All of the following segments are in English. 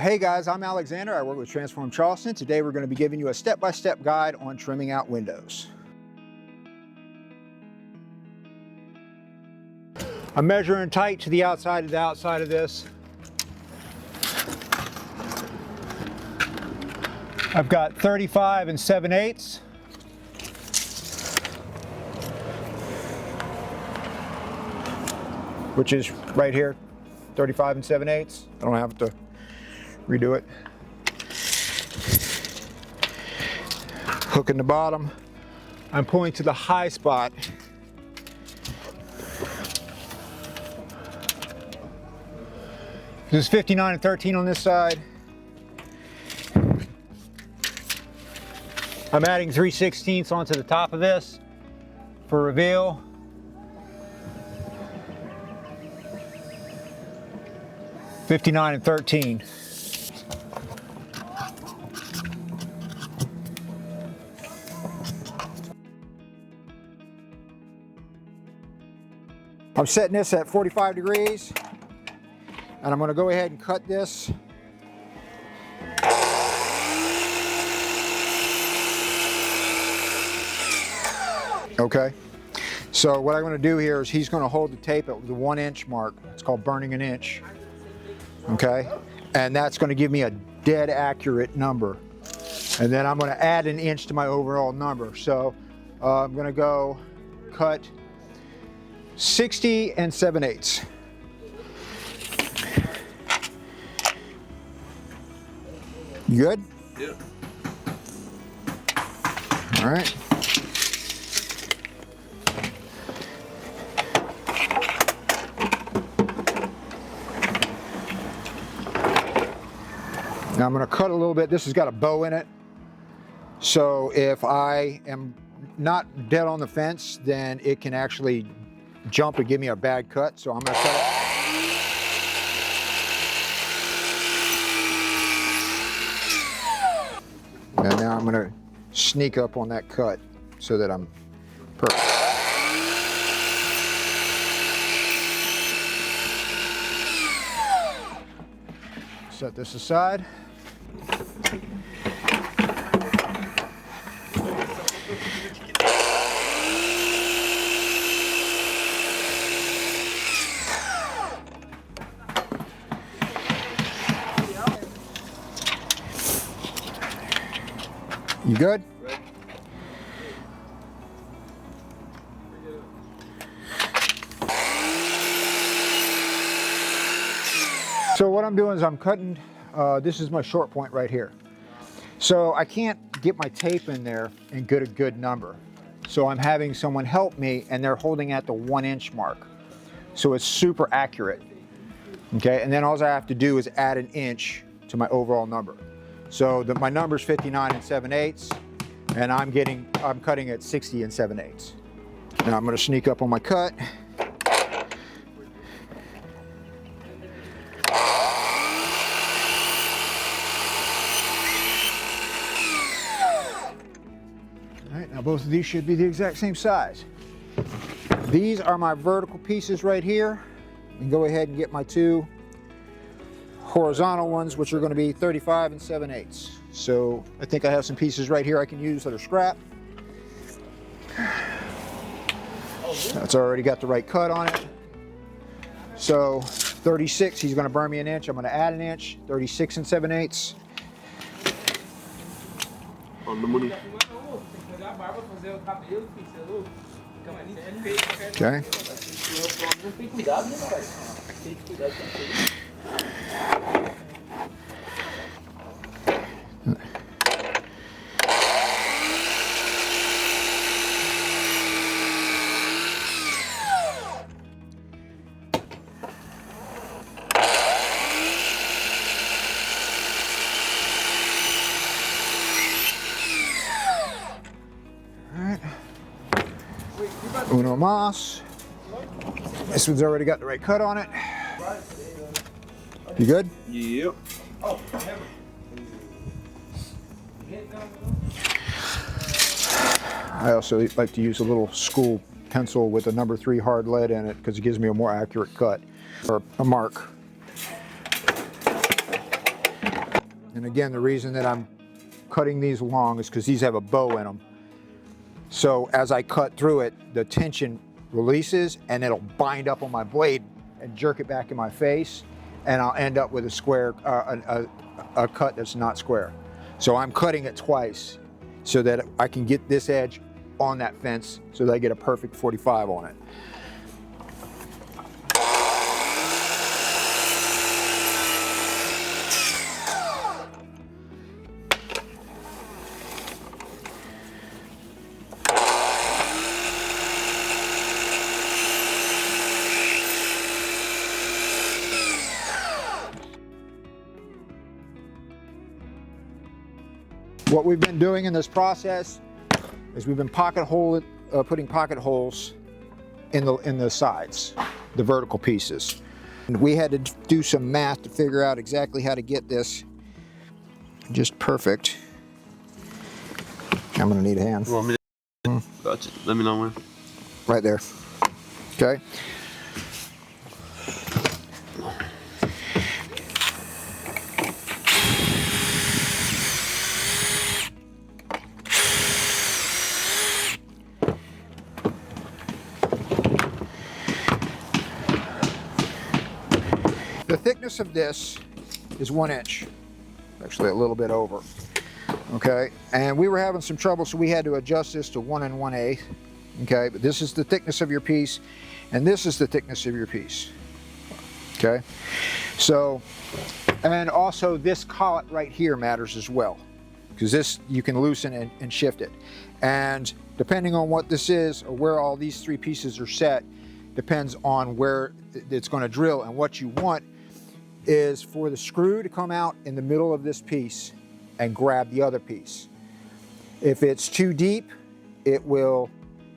Hey guys, I'm Alexander. I work with Transform Charleston. Today we're going to be giving you a step-by-step guide on trimming out windows. I'm measuring tight to the outside of this. I've got 35 7/8. Which is right here, 35 7/8. I don't have to redo it. Hook in the bottom. I'm pulling to the high spot. This is 59 13 on this side. I'm adding 3/16 onto the top of this for reveal. $59 13. I'm setting this at 45 degrees, and I'm going to go ahead and cut this. Okay, so what I'm going to do here is he's going to hold the tape at the 1 inch mark. It's called burning an inch. Okay, and that's going to give me a dead accurate number, and then I'm going to add an inch to my overall number. So I'm going to go cut 60 7/8. You good? Yeah. All right. Now I'm going to cut a little bit. This has got a bow in it. So if I am not dead on the fence, then it can actually jump and give me a bad cut. So I'm going to cut it. And now I'm going to sneak up on that cut so that I'm perfect. Set this aside. You good? So what I'm doing is I'm cutting, this is my short point right here. So I can't get my tape in there and get a good number. So I'm having someone help me, and they're holding at the 1 inch mark. So it's super accurate. Okay, and then all I have to do is add an inch to my overall number. So my number is 59 7/8, and I'm cutting at 60 7/8. Now I'm going to sneak up on my cut. All right, now both of these should be the exact same size. These are my vertical pieces right here. And go ahead and get my two horizontal ones, which are going to be 35 7/8. So I think I have some pieces right here I can use that are scrap. That's already got the right cut on it. So 36, he's going to burn me an inch. I'm going to add an inch, 36 7/8. On the money. Okay. Uno mas. This one's already got the right cut on it. You good? Yep. I also like to use a little school pencil with a number 3 hard lead in it because it gives me a more accurate cut or a mark. And again, the reason that I'm cutting these long is because these have a bow in them. So as I cut through it, the tension releases and it'll bind up on my blade and jerk it back in my face, and I'll end up with a square, a cut that's not square. So I'm cutting it twice so that I can get this edge on that fence so that I get a perfect 45 on it. What we've been doing in this process is we've been putting pocket holes in the sides, the vertical pieces. And we had to do some math to figure out exactly how to get this just perfect. I'm gonna need a hand. You want me to? Gotcha. Let me know when. Right there. Okay. The thickness of this is 1 inch, actually a little bit over, okay? And we were having some trouble, so we had to adjust this to 1 1/8, okay? But this is the thickness of your piece, and this is the thickness of your piece, okay? So, and also this collet right here matters as well, because this, you can loosen and shift it. And depending on what this is, or where all these 3 pieces are set, depends on where it's gonna drill. And what you want is for the screw to come out in the middle of this piece and grab the other piece. If it's too deep, it will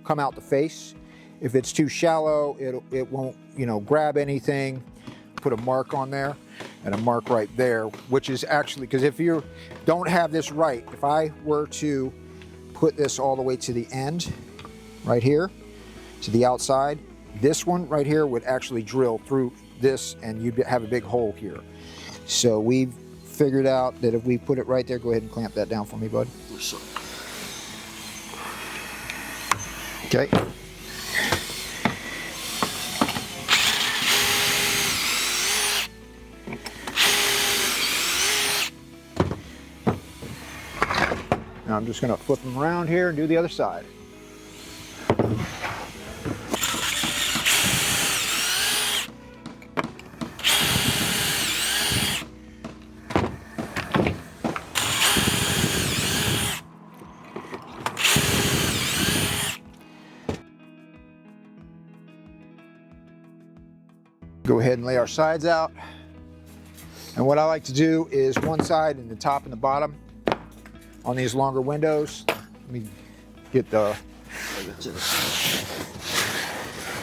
come out the face. If it's too shallow, it won't, you know, grab anything. Put a mark on there and a mark right there, which is actually, because if you don't have this right, if I were to put this all the way to the end, right here, to the outside, this one right here would actually drill through this and you'd have a big hole here. So we've figured out that if we put it right there, go ahead and clamp that down for me, bud. Okay. Now I'm just going to flip them around here and do the other side. Go ahead and lay our sides out. And what I like to do is one side and the top and the bottom on these longer windows. Let me get the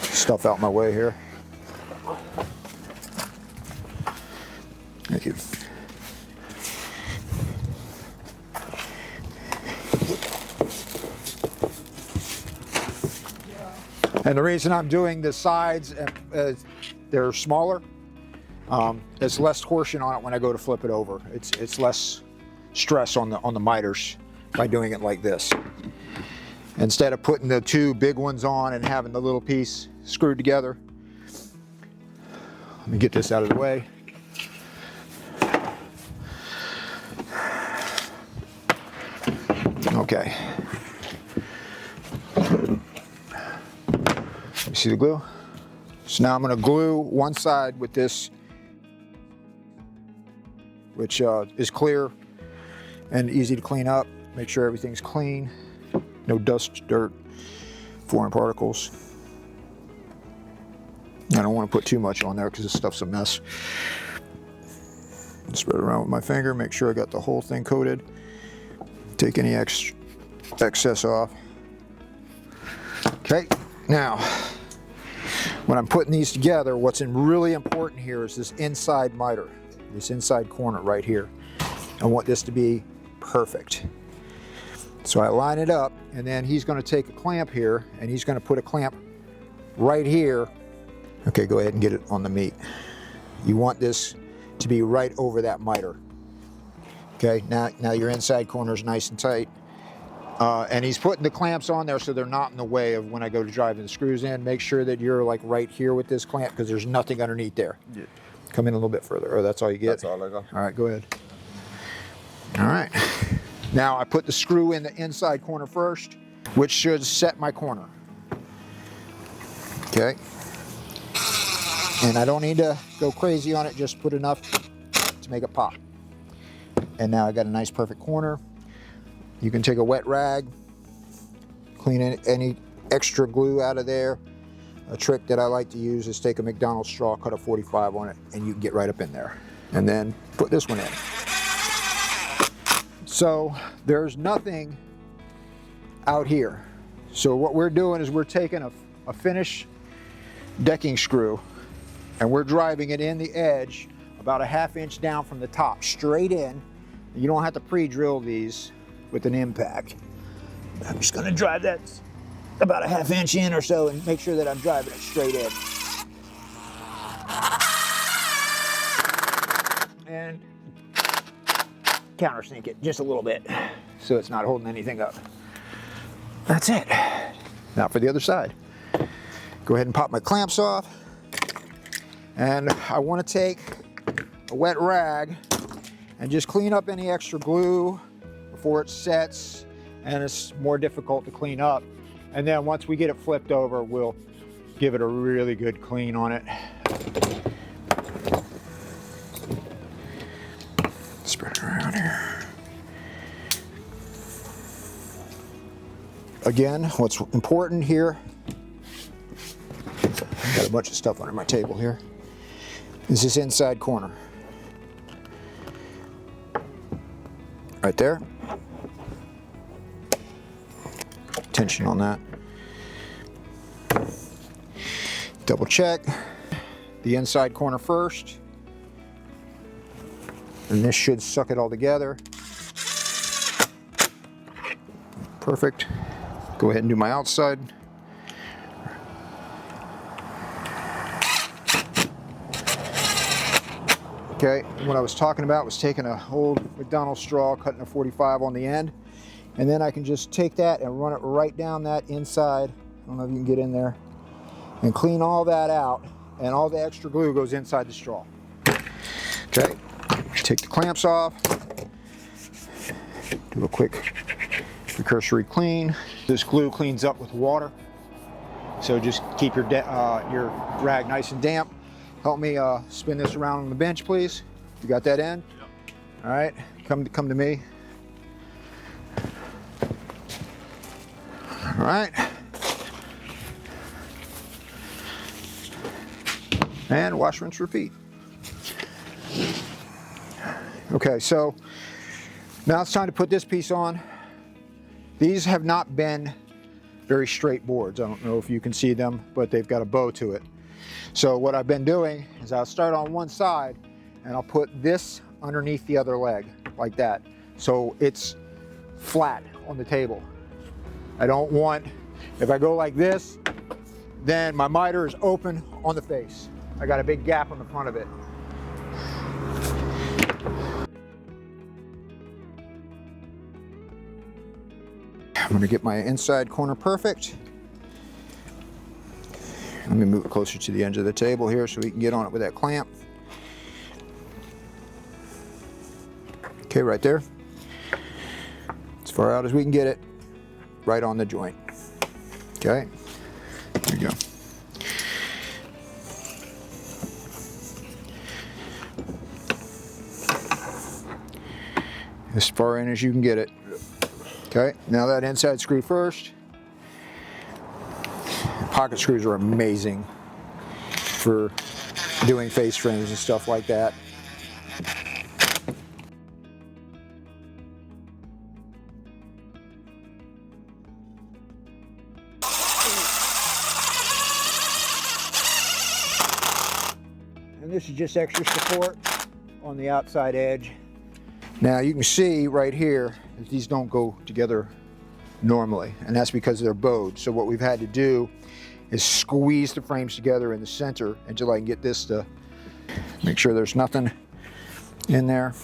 stuff out my way here. Thank you. And the reason I'm doing the sides, they're smaller. There's less torsion on it when I go to flip it over. It's less stress on the miters by doing it like this. Instead of putting the 2 big ones on and having the little piece screwed together. Let me get this out of the way. Okay. You see the glue? So now I'm going to glue one side with this, which is clear and easy to clean up. Make sure everything's clean. No dust, dirt, foreign particles. I don't want to put too much on there because this stuff's a mess. Spread it around with my finger, make sure I got the whole thing coated. Take any excess off. Okay, now, when I'm putting these together, what's really important here is this inside miter, this inside corner right here. I want this to be perfect. So I line it up, and then he's going to take a clamp here, and he's going to put a clamp right here. Okay, go ahead and get it on the meat. You want this to be right over that miter. Okay, now your inside corner is nice and tight. And he's putting the clamps on there so they're not in the way of when I go to driving the screws in. Make sure that you're like right here with this clamp because there's nothing underneath there. Yeah. Come in a little bit further. Oh, that's all you get? That's all I got. All right, go ahead. All right. Now I put the screw in the inside corner first, which should set my corner. Okay. And I don't need to go crazy on it, just put enough to make it pop. And now I got a nice perfect corner. You can take a wet rag, clean any extra glue out of there. A trick that I like to use is take a McDonald's straw, cut a 45 on it, and you can get right up in there. And then put this one in. So there's nothing out here. So what we're doing is we're taking a finish decking screw and we're driving it in the edge about a ½ inch down from the top, straight in. You don't have to pre-drill these with an impact. I'm just gonna drive that about a ½ inch in or so and make sure that I'm driving it straight in. And countersink it just a little bit so it's not holding anything up. That's it. Now for the other side. Go ahead and pop my clamps off. And I want to take a wet rag and just clean up any extra glue before it sets and it's more difficult to clean up. And then once we get it flipped over, we'll give it a really good clean on it. Spread it around here. Again, what's important here, I've got a bunch of stuff under my table here, is this inside corner. Right there. Tension on that. Double check the inside corner first. And this should suck it all together. Perfect. Go ahead and do my outside. Okay, what I was talking about was taking an old McDonald's straw, cutting a 45 on the end, and then I can just take that and run it right down that inside. I don't know if you can get in there, and clean all that out, and all the extra glue goes inside the straw. Okay, take the clamps off, do a quick precursory clean. This glue cleans up with water, so just keep your rag nice and damp. Help me spin this around on the bench, please. You got that in? Yep. All right, come to me. All right. And wash, rinse, repeat. Okay, so now it's time to put this piece on. These have not been very straight boards. I don't know if you can see them, but they've got a bow to it. So what I've been doing is I'll start on one side and I'll put this underneath the other leg like that. So it's flat on the table. I don't want, if I go like this, then my miter is open on the face. I got a big gap on the front of it. I'm gonna get my inside corner perfect. Let me move it closer to the edge of the table here so we can get on it with that clamp. Okay, right there. As far out as we can get it, right on the joint. Okay, there you go. As far in as you can get it. Okay, now that inside screw first. Pocket screws are amazing for doing face frames and stuff like that. And this is just extra support on the outside edge. Now you can see right here that these don't go together normally, and that's because they're bowed. So what we've had to do is squeeze the frames together in the center until I can get this to make sure there's nothing in there.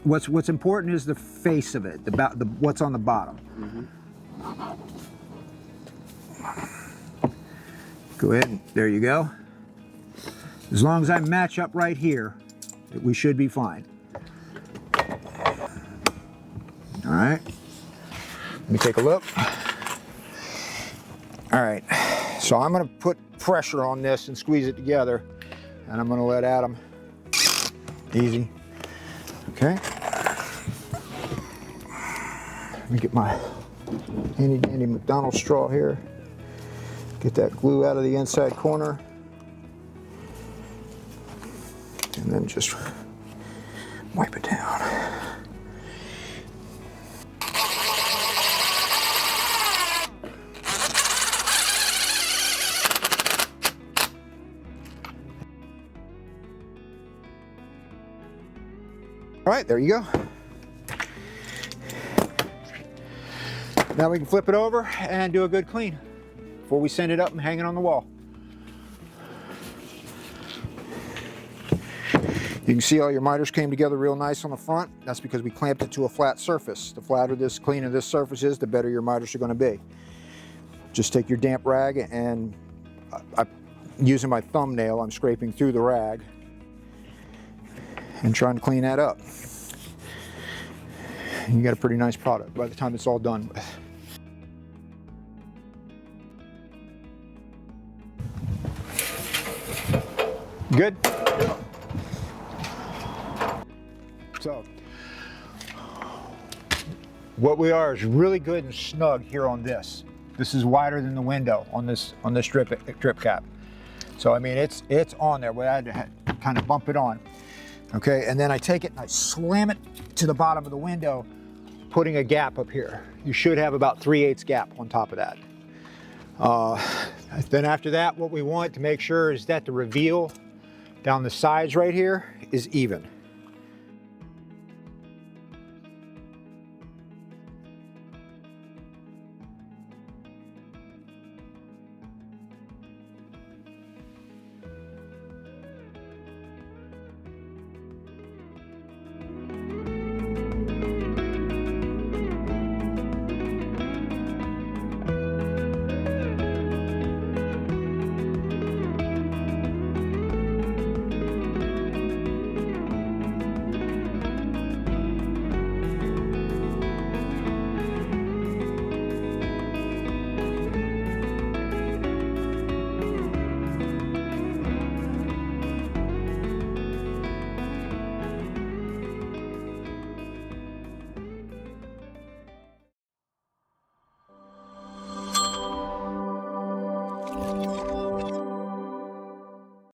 what's important is the face of it, what's on the bottom. Go ahead, there you go. As long as I match up right here, we should be fine. All right, let me take a look. All right, so I'm gonna put pressure on this and squeeze it together, and I'm gonna let Adam, easy, okay. Let me get my handy dandy McDonald's straw here. Get that glue out of the inside corner. And then just wipe it down. All right, there you go. Now we can flip it over and do a good clean before we send it up and hang it on the wall. You can see all your miters came together real nice on the front. That's because we clamped it to a flat surface. The flatter this, cleaner this surface is, the better your miters are going to be. Just take your damp rag, and I'm using my thumbnail, I'm scraping through the rag and trying to clean that up. And you got a pretty nice product by the time it's all done with. Good? So, what we are is really good and snug here on this. This is wider than the window on this drip cap. So I mean, it's on there, but I had to kind of bump it on. Okay, and then I take it and I slam it to the bottom of the window, putting a gap up here. You should have about 3/8 gap on top of that. Then after that, what we want to make sure is that the reveal down the sides right here is even.